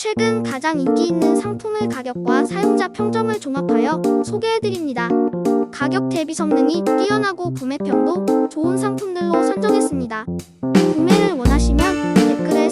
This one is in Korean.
최근 가장 인기 있는 상품을 가격과 사용자 평점을 종합하여 소개해드립니다. 가격 대비 성능이 뛰어나고 구매평도 좋은 상품들로 선정했습니다. 구매를 원하시면 댓글에